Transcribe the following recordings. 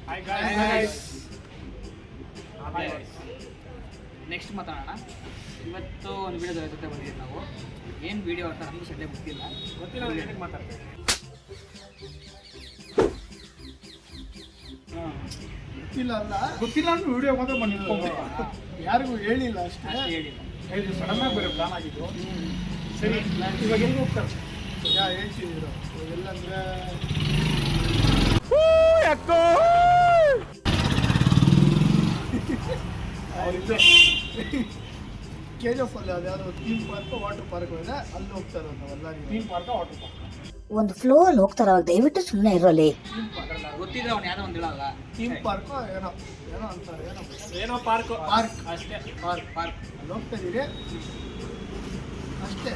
Hi guys. Next ಮಾತಾಡೋಣ. ಇವತ್ತು ಒಂದು ವಿಡಿಯೋದ ಜೊತೆ ಬಂದಿದ್ದೀವಿ ನಾವು. ಏನು ವಿಡಿಯೋ ಅಂತ ನಮಗೂ ಸದ್ಯ ಗೊತ್ತಿಲ್ಲ. ಏನಕ್ಕೆ ಮಾತಾಡ್ತೀವಿ? ಗೊತ್ತಿಲ್ಲ ಅಂದ್ರೆ ವಿಡಿಯೋ ಮಾತ್ರ ಬಂದಿದ್ದು ಯಾರಿಗೂ ಹೇಳಿಲ್ಲ ಅಷ್ಟೇ. ಹೇಳಿಲ್ಲ. ಇದು ಸಡನ್ ಆಗಿ ಬೇರೆ ಪ್ಲಾನ್ ಆಗಿದ್ದು. ಸರಿ ಇವಾಗ ಎಲ್ಲಿ ಹೋಗ್ತಾರೆ? ಹೇಳ್ತಿದ್ರು ಎಲ್ಲಂದ್ರೆ KGF ಅಲ್ಲಿ ಅದ್ಯಾವುದೋ ಥೀಮ್ ಪಾರ್ಕ್ ವಾಟರ್ ಪಾರ್ಕ್ ಇದೆ, ಅಲ್ಲಿ ಹೋಗ್ತಾರೆ ನಾವೆಲ್ಲ. ಥೀಮ್ ಪಾರ್ಕ್ ವಾಟರ್ ಪಾರ್ಕ್ ಒಂದು ಫ್ಲೋ ಅಲ್ಲಿ ಹೋಗ್ತಾರ, ದಯವಿಟ್ಟು ಸುಮ್ಮನೆ ಇರೋಲಿ. ಗೊತ್ತಿದ್ರೆ ಅವ್ನು ಯಾವುದೋ ಒಂದು ಹೇಳಲ್ಲ. ಥೀಮ್ ಪಾರ್ಕ್ ಏನೋ ಏನೋ ಅಂತಾರೆ, ಏನೋ ಪಾರ್ಕ್ ಅಷ್ಟೇ. ಪಾರ್ಕ್ ಅಲ್ಲಿ ಹೋಗ್ತಾ ಇದೀರಿ ಅಷ್ಟೇ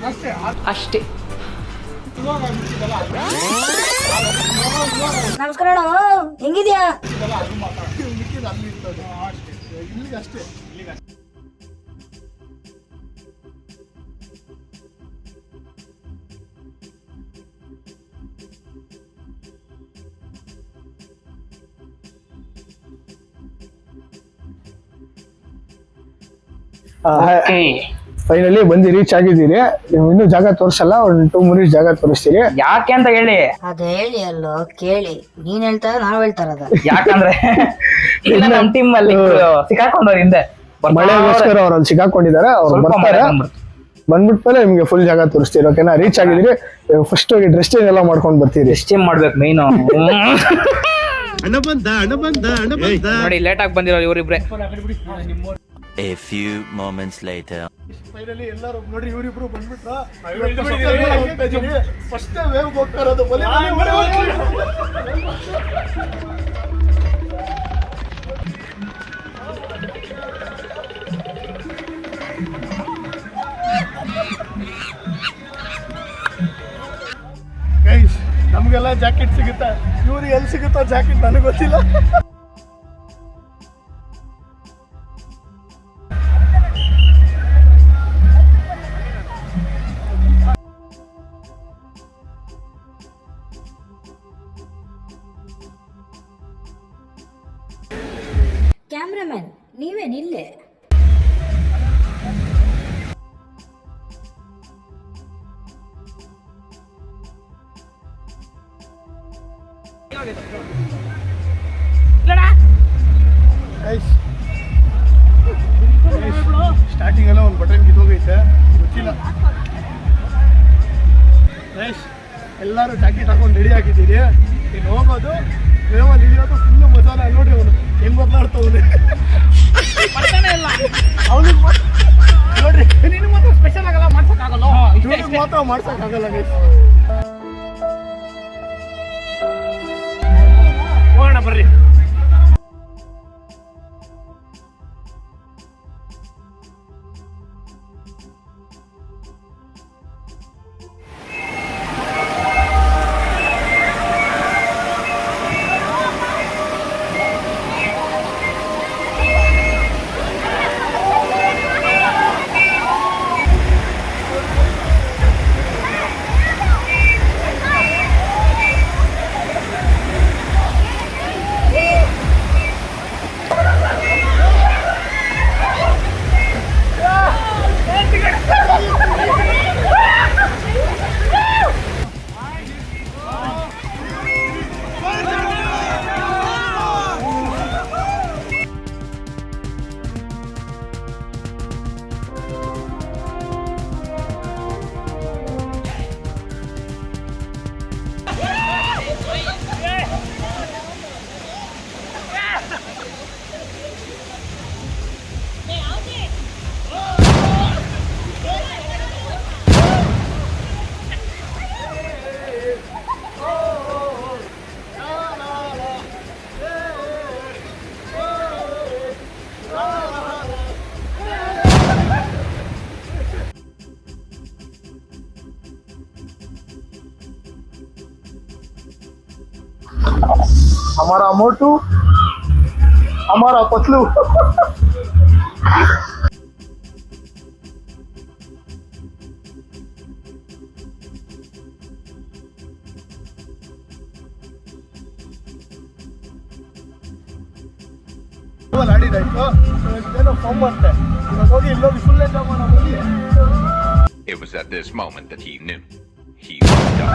ಅಷ್ಟೇ ಅಷ್ಟೇ. ಇವಾಗ ಮಿಕ್ಕಿದಲ್ಲ ನಮಸ್ಕಾರ ಅಣ್ಣ, ಹೆಂಗಿದ್ಯಾ? ಅದು ಮಾತಾಡ್ತೀವಿ, ಮಿಕ್ಕಿದ ಅಲ್ಲಿ ಇರ್ತದೆ ಅಷ್ಟೇ. ಇಲ್ಲಿಗೆ ಅಷ್ಟೇ. ಫೈನಲಿ ಬಂದು ರೀಚ್ ಆಗಿದ್ದೀರಿ. ನೀವು ಇನ್ನೂ ಜಾಗ ತೋರಿಸಲ್ಲ, ಒಂದು 2 ಮಿನಿಟ್ಸ್ ಜಾಗ ತೋರಿಸ್ತೀರಿ. ಯಾಕೆ ಅಂತ ಹೇಳಿ. ಅದು ಹೇಳಿ ಅಲ್ಲೋ ಕೇಳಿ, ನೀನ್ ಹೇಳ್ತಾರ ನಾವ್ ಹೇಳ್ತಾರದ. ಯಾಕಂದ್ರೆ ನಮ್ಮ ಟೀಮ್ ಅಲ್ಲಿ ಸಿಕ್ಕಾಕೊಂಡವ್ರ ಹಿಂದೆ ಮಳೆಗೋಸ್ಕರ ಅವ್ರು ಅಲ್ಲಿ ಸಿಕ್ಕಾಕೊಂಡಿದ್ದಾರೆ. ಅವ್ರು ಬರ್ತಾರೆ, ಬಂದ್ಬಿಟ್ಮೇಲೆ ನಿಮ್ಗೆ ಫುಲ್ ಜಾಗ ತೋರಿಸ್ತೀರಿ. ಓಕೆನಾ? ರೀಚ್ ಆಗಿದ್ದೀರಿ. ಫಸ್ಟ್ ಹೋಗಿ ಡ್ರೆಸ್ ಚೇಂಜ್ ಎಲ್ಲ ಮಾಡ್ಕೊಂಡು ಬರ್ತೀರಿ. ಚೇಂಜ್ ಮಾಡ್ಬೇಕು ಮೈನ್. ನೋಡಿ ಲೇಟ್ ಆಗಿ ಬಂದಿರೋ ಇವರಿಬ್ರೆ. A few moments later. Finally ಎಲ್ಲರೂ ನೋಡ್ರಿ, ಇವರಿಬ್ರು ಬಂದ್ಬಿಟ್ರು. ಫಸ್ಟ್ ವೇವ್ ಹೋಗ್ತಾ ಇರೋದು. ಗೈಸ್, ನಮ್ಗೆಲ್ಲ ಜಾಕೆಟ್ ಸಿಗುತ್ತಾ, ಇವ್ರಿಗೆ ಎಲ್ಲಿ ಸಿಗುತ್ತಾ ಜಾಕೆಟ್ ನನಗೆ ಗೊತ್ತಿಲ್ಲ. ಕ್ಯಾಮ್ರಾಮನ್ ನೀವೇನಿಲ್ಲೇ? ಸ್ಟಾರ್ಟಿಂಗ್ ಎಲ್ಲ ಒಂದು ಬಟನ್ ಕಿತ್ತೋಗೈತೆ, ಗೊತ್ತಿಲ್ಲ. ಎಲ್ಲರೂ ಜಾಕೆಟ್ ಹಾಕೊಂಡು ರೆಡಿ ಆಗಿದ್ದೀರಿ. ಇನ್ನು ಹೋಗೋದು ವೇವಲ್ಲಿ ಇಳಿಯೋದು ಫುಲ್ಲು ಮಜಾನ. ನೋಡ್ರಿ ಅವನು ಹೆಂಗ್ ಮಾತಾಡ್ತವನೆ. ಅವನಿಗೆ ನೋಡ್ರಿ, ನೀನು ಮಾತ್ರ ಸ್ಪೆಷಲ್ ಆಗಲ್ಲ, ಮಾಡ್ಸಕ್ಕಾಗಲ್ಲ. ಇವನಿಗೆ ಮಾತ್ರ ಮಾಡ್ಸಕ್ಕಾಗಲ್ಲ. ಹೋಗೋಣ ಬರ್ರಿ. हमारा मोटू, हमारा पतलू। ಮಾಡಿದಾಯ್ತು ಏನೋ ಫಾರ್ಮ್ ಅಂತೆ ಇವಾಗ ಹೋಗಿ ಇಲ್ಲೋಗಿ ಫುಲ್ ಎಂಜಾಯ್ ಮಾಡೋ ಹೋಗಿ. It was at this moment that he knew he fucked up.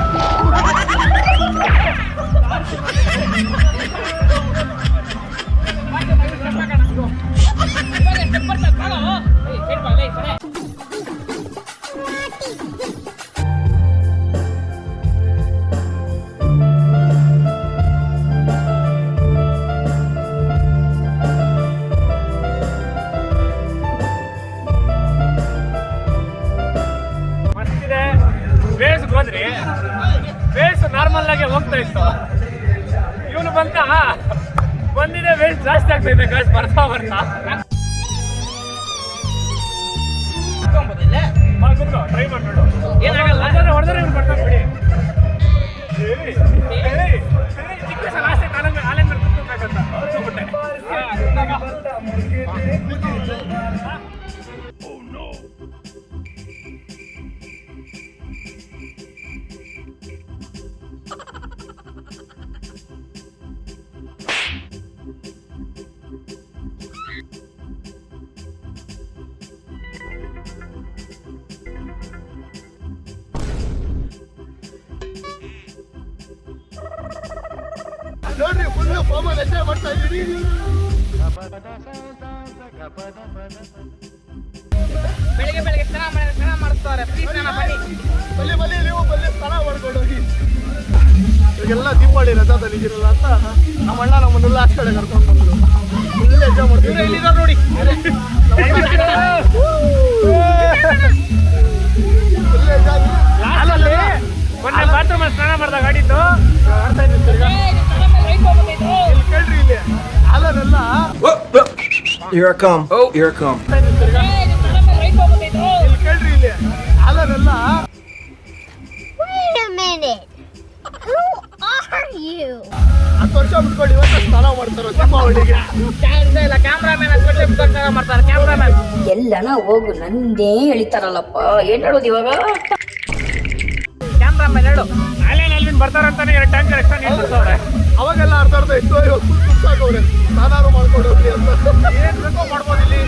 ಮಸ್ತಿದೆ. ಬೇಸ್ ಹೋದ್ರಿ ಬೇಸ್ ನಾರ್ಮಲ್ ಆಗಿ ಹೋಗ್ತಾ ಇತ್ತು. ಇವನು ಬಂದಿದೆ ಬೇಸ್ ಜಾಸ್ತಿ ಆಗ್ತಾ ಇದೆ ಗಾಸ್ ಬರ್ತಾ ಟ್ರೈ ಮಾಡ್ಬಿಡು. ಏನಾಗಲ್ಲ ಹೊಡೆದ್ರೆ ಇವ್ರು ಬರ್ತಾರೆ ಬಿಡಿ. ಚಿಕ್ಕ ಸಲ ಆಸೆ ಆಲೆ ಮೇಲೆ ಕುತ್ಕೋಬೇಕಂತ ಕೂತ್ಕೊಂಡ್ಬಿಟ್ಟೆ. ನೋಡ್ರಿ ಫುಲ್ ಫಾರ್ಮಲ್ಲಿ ಎಂಜಾಯ್ ಮಾಡ್ತಾ ಇದ್ದೀರಿ. ಬೆಳಿಗ್ಗೆ ಸ್ನಾನ ಮಾಡ್ತಾರೆ. ಬಲ್ಲಿ ನೀವು ಬಲ್ಲಿ ಸ್ನಾನ ಮಾಡ್ಕೊಂಡು ಹೋಗಿ. ಇವಾಗೆಲ್ಲ ದೀಪಾವಳಿ ರಜಾದಲ್ಲಿ ಇದಿರಲ್ಲ ಅಂತ ನಮ್ಮ ಅಣ್ಣ ನಮ್ಮನ್ನೆಲ್ಲ ಆ ಕಡೆ ಕರ್ಕೊಂಡು ಬಂದ್ರು. ಫುಲ್ ಎಂಜಾಯ್ ಮಾಡ್ತೀವಿ. ಇಲ್ಲಿದ್ದಾರೆ ನೋಡಿ. Full enjoy. ಮೊನ್ನೆ ಬಾತ್ರೂಮ್ ಸ್ನಾನ ಮಾಡ್ದಾಗ ಗಾಡಿದ್ದು ಆಡ್ತಾ ಇದ್ದೀನಿ ತಿರ್ಗಾ. ಇಲ್ಲಿ ಕೇಳ್ರಿ ಇಲ್ಲಿ ಹಾಲನ್ನೆಲ್ಲ Here I come. Oh, here I come. ಇಲ್ಲಿ ಕೇಳ್ರಿ ಇಲ್ಲಿ ಹಾಲನ್ನೆಲ್ಲ Wait a minute. Who are you? 10 ವರ್ಷ ಬಿಟ್ಕೊಂಡು ಇವತ್ತು ಸ್ನಾನ ಮಾಡ್ತಾರೋ ದೀಪಾವಳಿಗೆ. ಕ್ಯಾಮ್ರಾಮನ್ ಮಾಡ್ತಾರೆ. ಕ್ಯಾಮ್ರಾಮನ್ ಎಲ್ಲನ ಹೋಗು ನಂದೇ ಎಳಿತಾರಲ್ಲಪ್ಪ. ಏನ್ ಹೇಳೋದು ಇವಾಗ? ಕ್ಯಾಮ್ರಾಮನ್ ಹೇಳು. ಅಲ್ಲಿಂದ ಬರ್ತಾರಂತಾನೆ 2 ಟ್ಯಾಂಕರ್ ಎಕ್ಸ್ಟ್ರಾ ನೀರು ತರ್ಸವ್ರೆ. ಅವಾಗೆಲ್ಲ ಅರ್ಧ ಇತ್ತು ಇವಾಗ ಫುಲ್ ತುಂಬ್ಸಾಕವ್ರೆ. ಸ್ನಾನಾರು ಮಾಡ್ಕೊಂಡು ಹೋಗ್ಲಿ ಅಂತ. ಏನ್ ಬೇಕೋ ಮಾಡ್ಬೋದು ಇಲ್ಲಿ.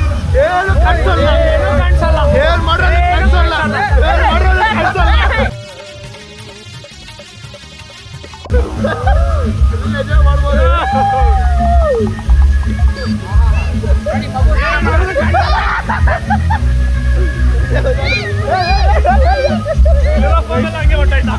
ಏನು ಕಾಣಿಸಲ್ಲ. ಏನ್ ಮಾಡೋದು ಕಾಣಿಸಲ್ಲ. ಏನ್ ಮಾಡೋದು ಕಾಣಿಸಲ್ಲ. ಫುಲ್ ಎಂಜಾಯ್ ಮಾಡ್ಬೋದು. ಹಂಗೆ ಹೊಟ್ಟಾಯ್ತಾ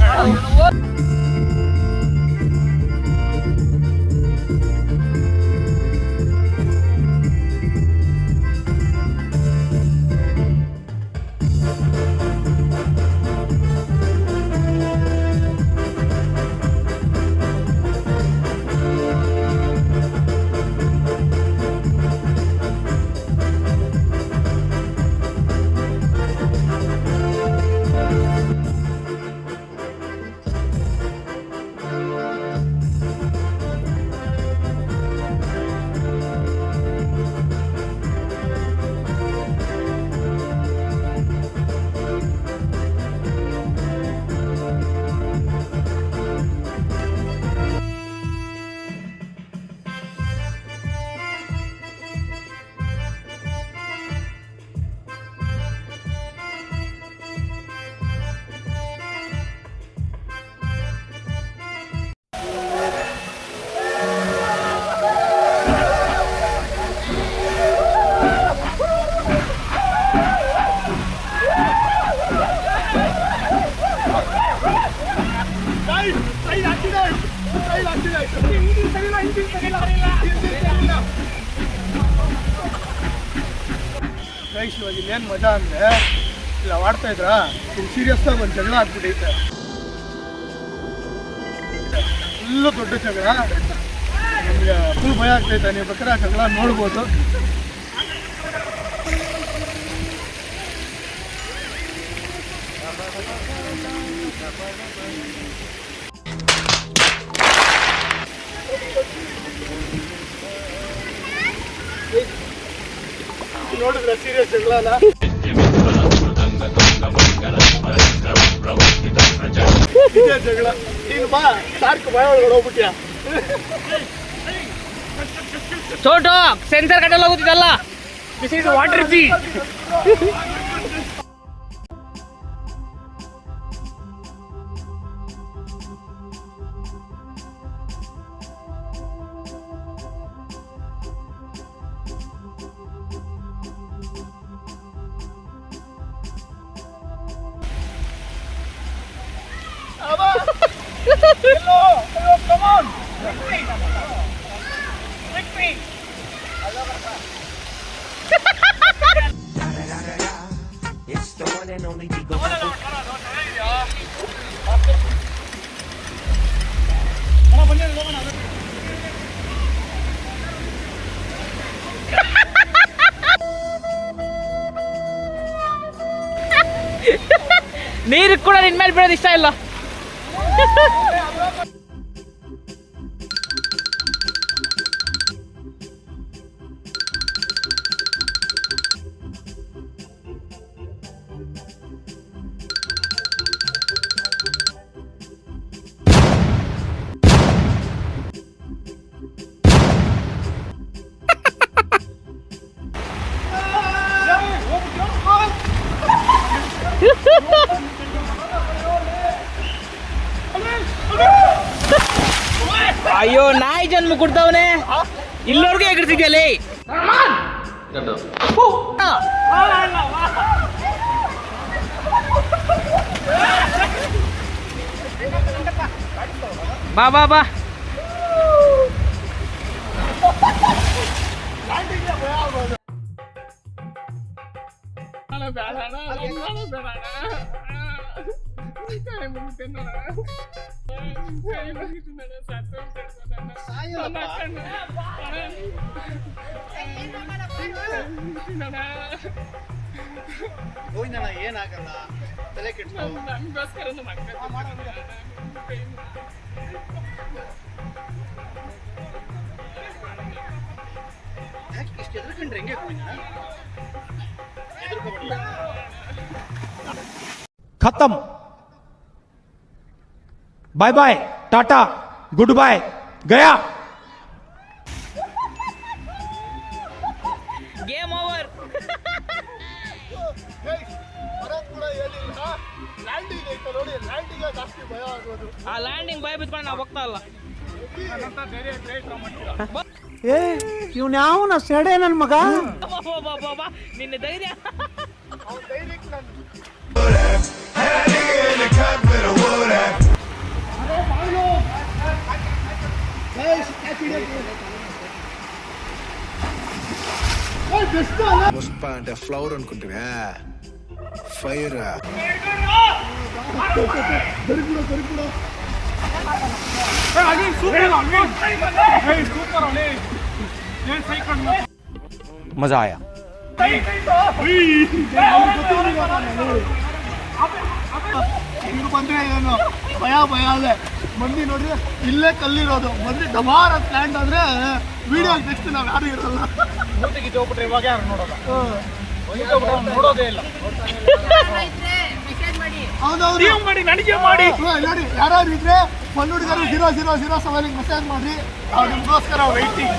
ಗೈಸ್ ಇವಾಗ ಇಲ್ಲೇನು ಮಜಾ ಅಂದರೆ ಇಲ್ಲ ಆಡ್ತಾ ಇದ್ರಾ ಇಲ್ಲಿ ಸೀರಿಯಸ್ ಆಗಿ ಒಂದು ಜಗಳ ಆಗ್ಬಿಟ್ಟೈತೆ. ಫುಲ್ಲು ದೊಡ್ಡ ಜಗಳ. ನಮಗೆ ಫುಲ್ ಭಯ ಆಗ್ತೈತೆ. ನೀವು ಬೇಕಾದ್ರೆ ಆ ಜಗಳ ನೋಡ್ಬೋದು. ನೋಡಿದ್ರೆ ಸೀರಿಯಸ್ ಜಗಳ ಅಲ್ಲ. ಇದೇ ಜಗಳ. ನೀನು ಬಾ ಸಾರ್ಕು ಭಯ ಒಳಗಡೆ ಹೋಗ್ಬಿಟ್ಯಾ. ಚೋಟು ಸೆನ್ಸರ್ ಕಟ್ಟಲ್ಲ ಹೋಗುತ್ತಿದ್ದಲ್ಲ. ದಿಸ್ ಇಸ್ ವಾಟರ್ ಜಿ. ನೀರು ಕೂಡ ನಿನ್ ಮೇಲೆ ಬೀಳೋದು ಇಷ್ಟ ಇಲ್ಲ. ಅಯ್ಯೋ ನಾಯಿ ಜನ್ಮ ಕೊಡ್ತಾವನೆ, ಇಲ್ಲೋರ್ಗೆ ಎಗರ್ತಿದ್ಯಲ್ಲೇ. ಬಾ ಬಾ ಬಾ. ಏನಾಗಲ್ಲ, ತಲೆ ಕೆಟ್ಟು ಇಷ್ಟು ಎದ್ರಕೊಂಡ್ರೆ ಹೆಂಗೆ खत्म. Bye bye, tata, good bye, गया. Game over. ಲ್ಯಾಂಡಿಂಗ್ ಐತೆ ನೋಡಿ, ಲ್ಯಾಂಡಿಂಗ್ ಜಾಸ್ತಿ ಭಯ ಆಗೋದು. ಆ ಲ್ಯಾಂಡಿಂಗ್ ಭಯ ಬಿಟ್ಕೊಂಡು ನಾವು ಹೋಗ್ತಾ ಇಲ್ಲ. ಏ ಇವ್ನ ಯಾವನ ಸೆಡೆ ನನ್ನ ಮಗ. ನಿನ್ನ ಧೈರ್ಯ. ಅವ್ನ ಧೈರ್ಯಕ್ಕೆ ನಾನು ముస్ప అంటే ఫ్లవర్ అనుకుంటున్నా ఫైర్ मजा आया. ಇವ್ರು ಬಂದ್ರೆ ಏನು ಭಯ ಭಯ ಅದೇ ಮಂದಿ ನೋಡ್ರಿ ಇಲ್ಲೇ ಕಲ್ಲಿರೋದು. ಮಂದಿ ಡಮಾರ್ ಅಂತ ಲ್ಯಾಂಡ್ ಆದ್ರೆ ವಿಡಿಯೋ ನೆಕ್ಸ್ಟ್ ನಾವ್ ಯಾರು ಇರಲ್ಲ. ಇವಾಗ ಯಾರು ನೋಡೋಲ್ಲ, ನೋಡೋದೇ ಇಲ್ಲ. ಹೌದೌದು ಮಾಡಿ ನನಗೆ ಮಾಡಿ ನೋಡಿ, ಯಾರು ಇದ್ರೆ ಹುಡುಗರು 0007 ಮೆಸೇಜ್ ಮಾಡ್ರಿ, ಅವ್ರು ನಿಮ್ಗೋಸ್ಕರ ವೈಟಿಂಗ್.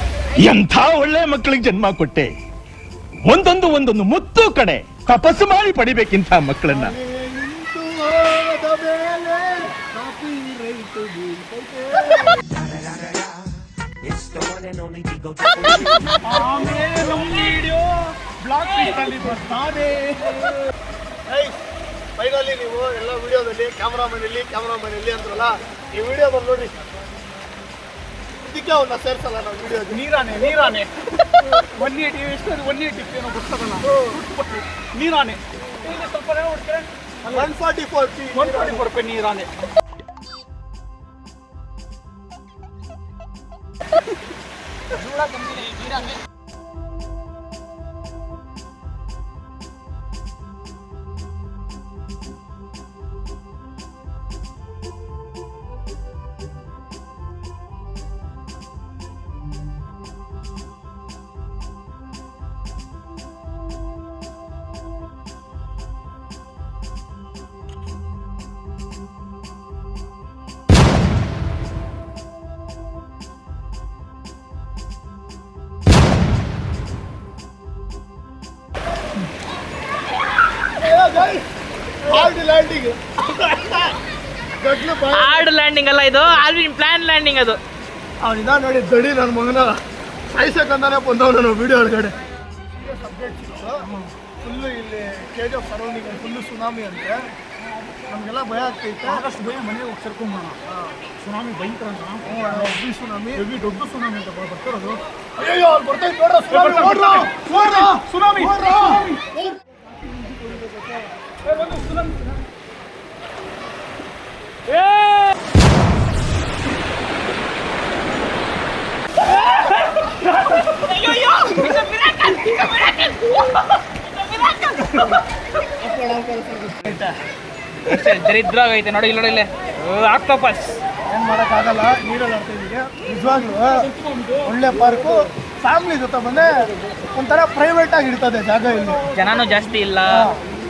ಎಂಥ ಒಳ್ಳೆ ಮಕ್ಕಳಿಗೆ ಜನ್ಮ ಕೊಟ್ಟೆ. ಒಂದೊಂದು ಮುತ್ತು ಕಡೆ ತಪಸ್ಸು ಮಾಡಿ ಪಡಿಬೇಕಿಂತ ಮಕ್ಕಳನ್ನ. ಫೈನಲಿ ನೀವು ಎಲ್ಲ ವಿಡಿಯೋದಲ್ಲಿ ಕ್ಯಾಮ್ರಾಮನ್ ಇಲ್ಲಿ ಅಂದ್ರಲ್ಲ, ಈ ವಿಡಿಯೋದಲ್ಲಿ ನೋಡಿ ಇದಕ್ಕೆ ಅವನ್ನ ಸೇರ್ಸಲ್ಲ ನಾವು ವಿಡಿಯೋ. ನೀರಾನೆ 180 ಎಷ್ಟು 180 ಏನೋ ಗೊತ್ತಲ್ಲ ನೀರಾನೆ. ಸ್ವಲ್ಪ 144 ರೂಪಾಯಿ ನೀರಾನೆ. ಗಟ್ಲು ಹಾರ್ಡ್ ಲ್ಯಾಂಡಿಂಗ್ ಅಲ್ಲ ಇದು, ಆಲ್ವಿನ್ ಪ್ಲಾನ್ ಲ್ಯಾಂಡಿಂಗ್ ಅದು. ಅವನಿದ ನೋಡಿ ದಡಿ ನನ್ನ ಮಗನ ಸಾಯಿಸಕ್ಕಂತಾನೆ ಬಂದವ್ ನಾನು ವಿಡಿಯೋ ಒಳಗಡೆ. ಫುಲ್ಲು ಇಲ್ಲಿ KGF ಸರೌಂಡಿಂಗ್ ಫುಲ್ಲು ಸುನಾಮಿ ಅಂತೆ. ನಮಗೆಲ್ಲ ಭಯ ಆಗ್ತೈತೆ. ಆದಷ್ಟು ಬೇಗ ಮನೆಗೆ ಹೋಗಿ ಸೇರ್ಕೊಂಬೋಣ. ಸುನಾಮಿ ಭಯಂಕರ ಅಂತ. ಹೆವಿ ಸುನಾಮಿ, ಹೆವಿ ದೊಡ್ಡ ಸುನಾಮಿ ಅಂತ ಬರ್ತಿರೋದು. ಅಯ್ಯೋ ಅಲ್ಲಿ ಬರ್ತೈತೆ ನೋಡ್ರ ಸುನಾಮಿ, ನೋಡ್ರ ಸುನಾಮಿ. ದರಿದ್ರ ಆಗೈತೆ ನೋಡಿ, ಇಲ್ಲಿ ನೋಡಿ, ಇಲ್ಲೇ ಆಕ್ಟೋಪಸ್. ಏನು ಮಾಡೋಕ್ಕಾಗಲ್ಲ, ನೀರಲ್ಲಿ ಆಡ್ತಾ ಇದ್ದೀವಿ. ನಿಜವಾಗ್ಲೂ ಒಳ್ಳೆ ಪಾರ್ಕು. ಫ್ಯಾಮಿಲಿ ಜೊತೆ ಬಂದರೆ ಒಂಥರ ಪ್ರೈವೇಟ್ ಆಗಿ ಇರ್ತದೆ ಜಾಗ. ಇಲ್ಲಿ ಜನನೂ ಜಾಸ್ತಿ ಇಲ್ಲ,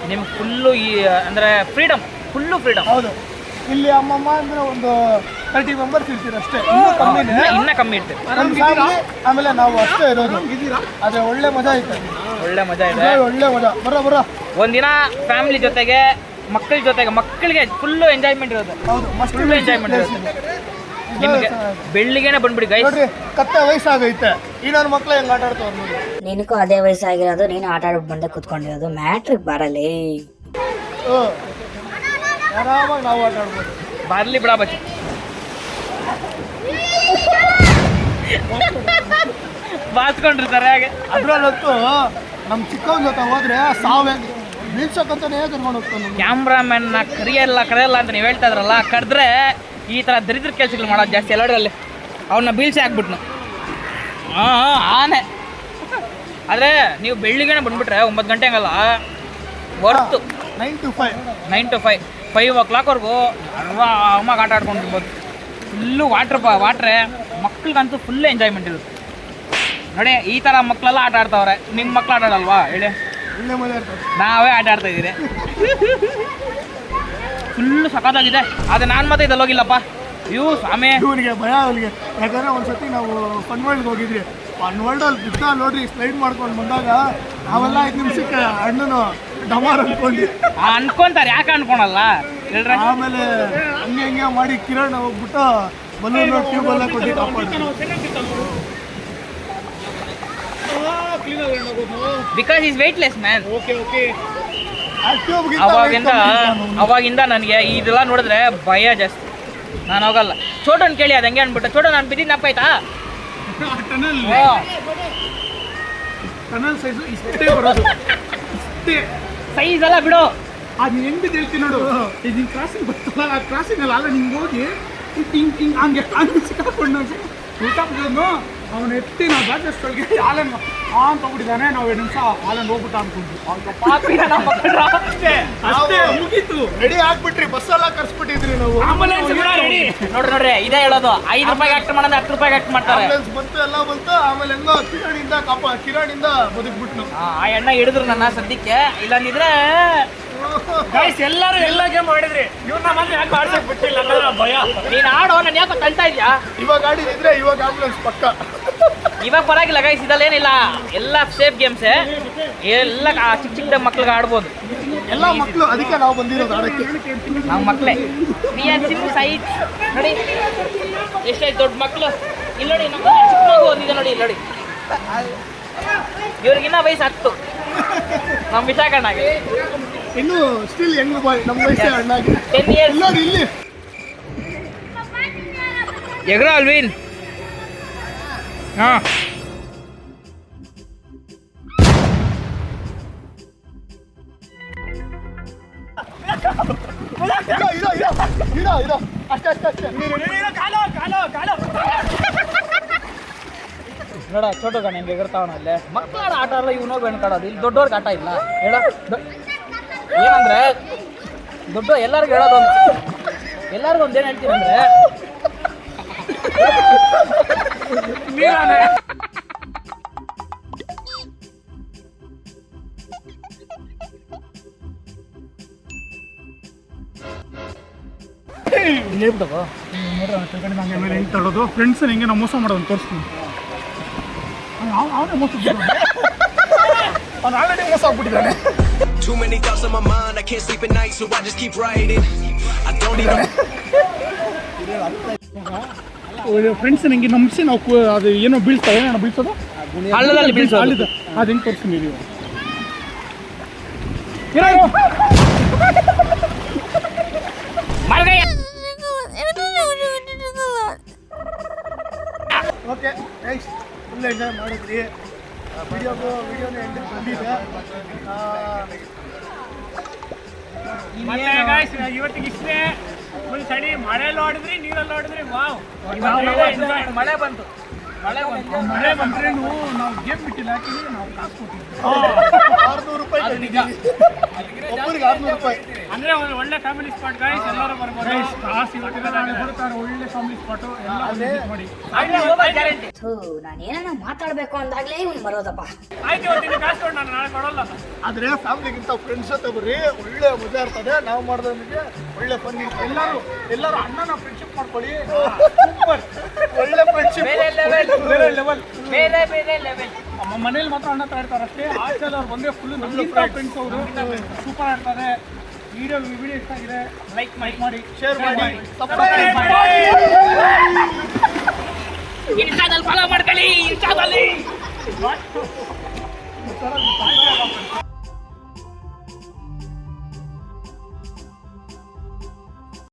ನಿಮ್ಗೆ ಫುಲ್ಲು ಈ ಅಂದರೆ ಫ್ರೀಡಮ್, ಫುಲ್ಲು ಫ್ರೀಡಮ್. ಹೌದು, ಇಲ್ಲಿ ಅಮ್ಮಮ್ಮ ಅಂದ್ರೆ ಒಂದು 30 ಮೆಂಬರ್ಸ್ ಇರ್ತೀರ ಅಷ್ಟೇ, ಇನ್ನೂ ಕಮ್ಮಿನೇ. ಇನ್ನ ಕಮ್ಮಿ ಇರ್ತೀವಿ. ನಮ್ಮ ಫ್ಯಾಮಿಲಿ ಆಮೇಲೆ ನಾವು ಅಷ್ಟೇ ಇರೋದು. ಆದರೆ ಒಳ್ಳೆ ಮಜಾ ಐತೆ, ಒಳ್ಳೆ ಮಜಾ ಇದೆ, ಒಳ್ಳೆ ಮಜಾ. ಬರ ಒಂದಿನ ಫ್ಯಾಮಿಲಿ ಜೊತೆಗೆ ಮಕ್ಕಳ ಜೊತೆಗೆ, ಮಕ್ಕಳಿಗೆ ಫುಲ್ಲು ಎಂಜಾಯ್ಮೆಂಟ್ ಇರೋದು. ಹೌದು, ಫುಲ್ಲು ಎಂಜಾಯ್ಮೆಂಟ್ ಇರೋದು. ನಿಮಗೆ ಬೆಳ್ಳಿಗೆನೆ ಬಂದ್ಬಿಡಿ ಗೈಸ್. ನೋಡ್ರಿ, ಕತ್ತೆ ವಯಸ್ಸಾಗೈತೆ, ಈ ನನ್ನ ಮಕ್ಳು ಹೆಂಗ್ ಆಟ ಆಡ್ತಾವ್ರು ನೋಡಿ. ನಿನಗೂ ಅದೇ ವಯಸ್ಸಾಗಿರೋದು, ನೀನು ಆಟ ಆಡೋಕೆ ಬಂದೆ ಕುತ್ಕೊಂಡಿರೋದು, ಮ್ಯಾಟ್ರಿಗೆ ಬರಲಿ. ಆರಾಮಾಗಿ ನಾವು ಆಟ ಆಡ್ಬೋದು. ಬರ್ಲಿ ಬಿಡ ಬಚ್ಚಿ. ಬಾಸ್ಕೊಂಡಿರ್ತಾರೆ ಹಾಗೆ. ಅದ್ರಲ್ಲಂತೂ ನಮ್ಮ ಚಿಕ್ಕವನ ಜೊತೆ ಹೋದ್ರೆ ಸಾವೇ ನಿಲ್ಸಕ್ಕಂತಾನೆ ಕರ್ಕೊಂಡು ಹೋಗ್ತಾನೆ. ಕ್ಯಾಮ್ರಾಮನ್ನ ಕರೆಯಲ್ಲ ಅಂತ ನೀವು ಹೇಳ್ತಾ ಇದ್ರಲ್ಲ, ಕರೆದ್ರೆ ಈ ಥರ ದರಿದ್ರ ಕೆಲಸಗಳು ಮಾಡೋದು ಜಾಸ್ತಿ ಎಲ್ಲರಲ್ಲಿ. ಅವನ್ನ ಬೀಳ್ಸಿ ಹಾಕ್ಬಿಟ್ನು. ಆನೆ. ಆದರೆ ನೀವು ಬೆಳ್ಳಿಗೆನೆ ಬಂದುಬಿಟ್ರೆ 9 ಗಂಟೆ ಹಂಗಲ್ಲ, ವರ್ತು 9 to 5 5 o'clockವರೆಗೂ ಆರಾಮಾಗಿ ಆಟ ಆಡ್ಕೊಂಡಿರ್ಬೋದು. ಫುಲ್ಲು ವಾಟ್ರೆ ಮಕ್ಳಿಗಂತೂ ಫುಲ್ ಎಂಜಾಯ್ಮೆಂಟ್ ಇರುತ್ತೆ ನೋಡಿ. ಈ ಥರ ಮಕ್ಕಳೆಲ್ಲ ಆಟ ಆಡ್ತಾವ್ರೆ, ನಿಮ್ಮ ಮಕ್ಳು ಆಟ ಆಡಲ್ವಾ ಹೇಳಿ? ಒಳ್ಳೆ ಮಜಾ ಇರ್ತದೆ. ನಾವೇ ಆಟ ಆಡ್ತಾ ಇದ್ದೀರಿ. ಫುಲ್ಲು ಸಖತ್ತಾಗಿದೆ. ಆದರೆ ನಾನು ಮತ್ತೆ ಇದಲ್ಲಿ ಹೋಗಿಲ್ಲಪ್ಪ. ಸ್ವಾಮಿ ಇವನಿಗೆ ಭಯ. ಅವನಿಗೆ ಯಾಕಂದ್ರೆ ಒಂದ್ಸತಿ ನಾವು ಫನ್ ವರ್ಲ್ಡ್ಗೆ ಹೋಗಿದ್ರಿ. ಫನ್ ವರ್ಲ್ಡಲ್ಲಿ ಬಿದ್ದ ನೋಡ್ರಿ, ಸ್ಲೈಡ್ ಮಾಡ್ಕೊಂಡು ಬಂದಾಗ ನಾವೆಲ್ಲ 5 ನಿಮಿಷಕ್ಕೆ ಅಣ್ಣನು ಡಮಾರ್ ಅನ್ಕೊಂತಾರೆ. ಯಾಕೆ ಅನ್ಕೊಳಲ್ಲ ಹೇಳ್ರಿ? ಆಮೇಲೆ ಹಂಗೆ ಮಾಡಿ ಕಿರಣ್ ಹೋಗ್ಬಿಟ್ಟು ಬಲೂನು ಟ್ಯೂಬಲ್ಲೇ ಕೊಟ್ಟು ಕಾಪಾಡ್ತೀವಿ. Because is weightless man. Okay ಅವಾಗಿಂದ ನನಗೆ ಇದೆಲ್ಲ ನೋಡಿದ್ರೆ ಭಯ ಜಾಸ್ತಿ. ನಾನು ಹೋಗಲ್ಲ. ಚೋಟನ್ ಕೇಳಿ ಅದು ಹಂಗೆ ಅನ್ಬಿಟ್ಟು, ಚೋಟ ನಾನು ಬಿದ್ದಿದ್ದು ನಪ್ಪಾಯ್ತಾ? ಟನಲ್ ಸೈಜು ಇಷ್ಟೇ ಬರೋದು, ಇಷ್ಟೇ ಸೈಜ್ ಎಲ್ಲ ಬಿಡು. ಅದು ಹೆಂಗೆ ಹೇಳ್ತೀನಿ ನೋಡು. ಇದು ಕ್ರಾಸಿಂಗ್ ಬರ್ತಲ್ಲ, ಆ ಕ್ರಾಸಿಂಗಲ್ಲಿ ಅಲ್ಲ ನಿಂಗೆ ಹೋಗಿ ಹಿಂಗೆ ಹಂಗೆ ಸಿಕ್ಕಾಕೊಂಡು ಊಟನು ಅವನು ಎತ್ತಿ ನಾವು ಬ್ಯಾಚಸ್ಗಳಿಗೆ ಹಾಲನ್ನು ತಗೊಂಡಿದ್ದಾನೆ. ನಾವು 2 ನಿಮಿಷ ಹಾಲನ್ನು ಹೋಗ್ಬಿಟ್ಟು ಅನ್ಕೊಂಡ್ವಿ. ಅಷ್ಟೇ ಮುಗೀತು. ರೆಡಿ ಆಗ್ಬಿಟ್ರಿ, ಬಸ್ಸೆಲ್ಲ ಕರ್ಸ್ಬಿಟ್ಟಿದ್ರಿ ನಾವು. ನೋಡ್ರಿ ಇದೇ ಹೇಳೋದು, 5 ರೂಪಾಯಿಗೆ ಆಕ್ಟ್ ಮಾಡೋದು 10 ರೂಪಾಯಿಗೆ ಆಕ್ಟ್ ಮಾಡ್ತಾರೆ. ಬಂತು, ಎಲ್ಲ ಬಂತು. ಆಮೇಲೆ ಹೆಂಗೋ ಕಿರಾಣಿಂದ ಬದುಕ್ಬಿಟ್ನು. ಆ ಎಣ್ಣ ಹಿಡಿದ್ರು ನನ್ನ ಸದ್ಯಕ್ಕೆ, ಇಲ್ಲಂದಿದ್ರೆ ಎಲ್ಲರೂ ಎಲ್ಲ ಗೇಮ್ ಮಾಡಿದ್ರಿ. ಇವ್ರನ್ನ ಮತ್ತೆ ಯಾಕೆ ಆಡ್ಸಕ್ ಬಿಟ್ಟಿಲ್ಲ ಭಯ. ನೀನು ಆಡೋ, ನಾನು ಯಾಕೋ ತಳ್ತಾ ಇದ್ಯಾ? ಇವಾಗ ಆಡಿದ್ರೆ ಇವಾಗ ಆಂಬುಲೆನ್ಸ್ ಪಕ್ಕ. ಇವಾಗ ಪರವಾಗಿಲ್ಲ ಗೈಸ್, ಇದಲ್ಲೇನಿಲ್ಲ, ಎಲ್ಲ ಸೇಫ್ ಗೇಮ್ಸೇ. ಎಲ್ಲ ಚಿಕ್ಕ ಮಕ್ಳಿಗೆ ಆಡ್ಬೋದು. ಎಲ್ಲ ಮಕ್ಕಳು, ಅದಕ್ಕೆ ನಾವು ಬಂದಿರೋದು ಆಡಕ್ಕೆ. ನಾವು ಮಕ್ಕಳೇ. ಸೈಟ್ ನೋಡಿ ಎಷ್ಟಾಯ್ತು ದೊಡ್ಡ ಮಕ್ಕಳು. ಇಲ್ಲಿ ನೋಡಿ, ನಮ್ಮ ಚಿಕ್ಕ ಮಗು ಒಂದಿದೆ ನೋಡಿ, ಇಲ್ಲಿ ನೋಡಿ. ಇವ್ರಿಗಿನ್ನ ವಯಸ್ಸು 10 ನಮ್ಮ ವಿಶಾಖಣ್ಣಾಗೆ. ಇನ್ನು ಸ್ಟಿಲ್ ಹೆಂಗ್ ಬಾಯ್, ನಮ್ಮ ವಯಸ್ಸೇ ಅಣ್ಣಾಗಿ 10 years. ನೋಡಿ ಇಲ್ಲಿ ಎಗ್ರ ಅಲ್ವಿನ್. ಹಾಂ ಇರೋ ಅಷ್ಟೇ ನೋಡ, ಚೋಟ ಗಣ ಹೆಂಗೆ ಎಗರ್ತಾವನಲ್ಲೇ. ಮಕ್ಕಳ ಆಟ ಅಲ್ಲ, ಇವ್ ನೋಡಿ ಕಾಡೋದು. ಇಲ್ಲಿ ದೊಡ್ಡವ್ರಿಗೆ ಆಟ ಇಲ್ಲ ಹೇಳ. ಏನಂದ್ರೆ ದೊಡ್ಡ ಎಲ್ಲರಿಗೂ ಹೇಳೋದು ಎಲ್ಲರಿಗೂ ಒಂದೇನು ಹೇಳ್ತೀನಿ ಅಂದ್ರೆ, ಮೇಲೆ ಹೆಂಗೆ ತಗೊಳ್ಳೋದು ಫ್ರೆಂಡ್ಸ್ ಹೆಂಗೆ ನಾವು ಮೋಸ ಮಾಡೋದು ತೋರಿಸ್ತೀನಿ. ಅವನೇ ಮೋಸ ಅವ್ನು ಆಲ್ರೆಡಿ ಮೋಸ ಆಗ್ಬಿಟ್ಟಿದ್ದಾನೆ. Too many thoughts on my mind, I can't sleep at night, so I just keep writing. I don't even. Friends ನಂಗೆ ನಂಬಿಸಿ ನಾವು ಅದು ಏನೋ ಬೀಳ್ತಾವೆ ಏನೋ ಬೀಳ್ಸೋದು ಹಳ್ಳದಲ್ಲಿ ಬೀಳ್ಸೋದು. ಅದು ಹೆಂಗೆ ತೋರಿಸ್ತೀನಿ ನೀವು ಓಕೆ ಥ್ಯಾಂಕ್ಸ್. ಫುಲ್ ಎಂಜಾಯ್ ಮಾಡಿದ್ರಿ. ವಿಡಿಯೋನೇ ಎಂಡಿಗೆ ಬಂದಿದೆ. ಮತ್ತೆ ಗಾಯ್ಸ್ ಇವತ್ತಿಗೆ ಇಷ್ಟೇ. ಫುಲ್ ಚಳಿ, ಮಳೆಯಲ್ಲಿ ಹೊಡೆದ್ರಿ, ನೀರಲ್ಲಿ ಹೊಡೆದ್ರಿ. ವಾವ್, ಮಳೆ ಬಂತು. ಮಳೆ ಬಂದ್ರೆ ನಾವು ಗೇಮ್ ಬಿಟ್ಟಿಲ್ಲ, ಯಾಕಂದ್ರೆ ನಾವು ಕಾಸು ಕೊಟ್ಟಿದ್ವಿ. 600 ರೂಪಾಯಿ ಕೊಟ್ಟಿದ್ದೀವಿ. ಒಬ್ಬರಿಗೆ 600 ರೂಪಾಯಿ. ಅಂದ್ರೆ ಒಂದು ಒಳ್ಳೆ ಫ್ಯಾಮಿಲಿ ಸ್ಪಾಟ್ ಗಾಯ್ಸ್, ಎಲ್ಲರೂ ಬರ್ಬೋದು. ಕಾಸು ಇವತ್ತಿಗೆ ನಾಳೆ ಬರ್ತಾರೆ. ಒಳ್ಳೆ ಫ್ಯಾಮಿಲಿ ಸ್ಪಾಟು ಎಲ್ಲ ವಿಸಿಟ್ ಮಾಡಿ. ನಾನು ಏನಾರ ಮಾತಾಡ್ಬೇಕು ಅಂದಾಗ್ಲೇ ಇವ್ನು ಬರೋದಪ್ಪ. ಆಯ್ತು, ಇವತ್ತಿನ ಕಾಸು ಕೊಟ್ಟು ನಾನು ನಾಳೆ ಕೊಡೋಲ್ಲ. ಆದರೆ ಫ್ಯಾಮಿಲಿಗಿಂತ ಫ್ರೆಂಡ್ಸ್ ಜೊತೆ ಬರ್ರಿ, ಒಳ್ಳೆ ಮಜಾ ಇರ್ತದೆ. ನಾವು ಮಾಡಿದ್ರೆ ಒಳ್ಳೆ ಫನ್ ಇರ್ತದೆ. ಎಲ್ಲರೂ ಅಣ್ಣನ ಫ್ರೆಂಡ್ಶಿಪ್ ಮಾಡ್ಕೊಳ್ಳಿ. ಸೂಪರ್, ಒಳ್ಳೆ ಫ್ರೆಂಡ್ಶಿಪ್, ಬೇರೆ ಲೆವೆಲ್. ನಮ್ಮ ಮನೇಲಿ ಮಾತ್ರ ಅಣ್ಣ ಇರ್ತಾರೆ ಅಷ್ಟೇ. ಆಚೆಲ್ಲ ಅವ್ರು ಬಂದರೆ ಫುಲ್ ನಮ್ಮ ಫ್ರೆಂಡ್ಸ್ ಅವರು ಸೂಪರ್ ಇರ್ತಾರೆ. ವಿಡಿಯೋ ಇಷ್ಟ ಆಗಿದೆ, ಲೈಕ್ ಮಾಡಿ, ಶೇರ್ ಮಾಡಿ, ಸಬ್ಸ್ಕ್ರೈಬ್ ಮಾಡಿ. ಇನ್ಸ್ಟಾದಲ್ಲಿ ಫಾಲೋ ಮಾಡ್ಕೊಳ್ಳಿ. ಇನ್ಸ್ಟಾದಲ್ಲಿ